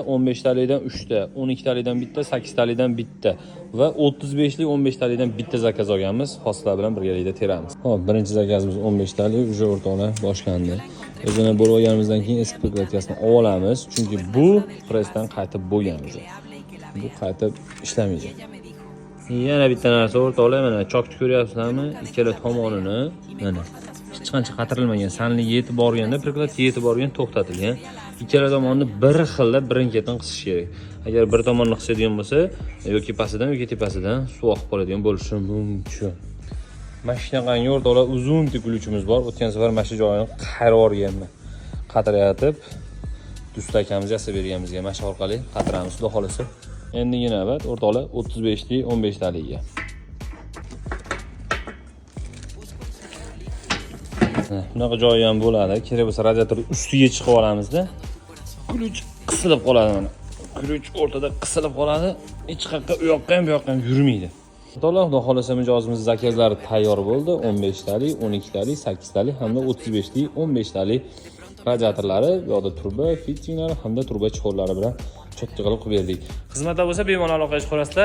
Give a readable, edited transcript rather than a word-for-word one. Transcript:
15 talikdan 3 ta, 12 talikdan bitta, 8 talikdan bitta va 35 lik 15 talikdan bitta zakaz olganmiz. Hostlar bilan birgalikda teramiz. Hop, birinchi zakazimiz 15 talik, uje o'rtoqlar boshlandi. O'zini bo'lib olganimizdan keyin eski prokuratsiyasini olamiz, chunki bu pressdan qaytib bo'lgan biza. Bu qaytib ishlamaydi. Yana bitta narsa o'rtoqlar, mana chokni ko'ryapsizlarmi? Ikkala tomonini mana hech qancha qatirilmagan, sanli yetib borganda prokuratsiya yetib borgan to'xtatilgan. Ikkala tomonni bir xilda birin-ketin qisish kerak. Agar bir tomonni qisadigan bo'lsa, yoki pastidan yoki tepasidan suv oqib qoladigan bo'lishi mumkin. Mana shunaqangi o'rtoqlar uzun tikuvchimiz bor. O'tgan safar mana shu joyini qayrib o'rganman. Qatirayotib dustakamiz yasab berganimizga mana shu orqali qatiramiz, xudo xolasa. Endi navbat o'rtoqlar 35 lik 15 talikga. Bunaqa joyi ham bo'ladi. Kerak bo'lsa radiator ustiga chiqib olamizda. Ключ qisilib qoladi mana. Ключ o'rtada qisilib qoladi. Hech qayerga u yoqqa ham bu yoqqa ham yurmaydi. Xudo xolasa mijozimiz zakazlari tayyor bo'ldi. 15 talik, 12 talik, 8 talik hamda 35 lik 15 talik radiatorlari, yo'da turba, fittinglari hamda turba chiqorlari bilan cho'tqa qilib berdik. Xizmatda bo'lsa bemalol aloqa qilib qo'yasizlar.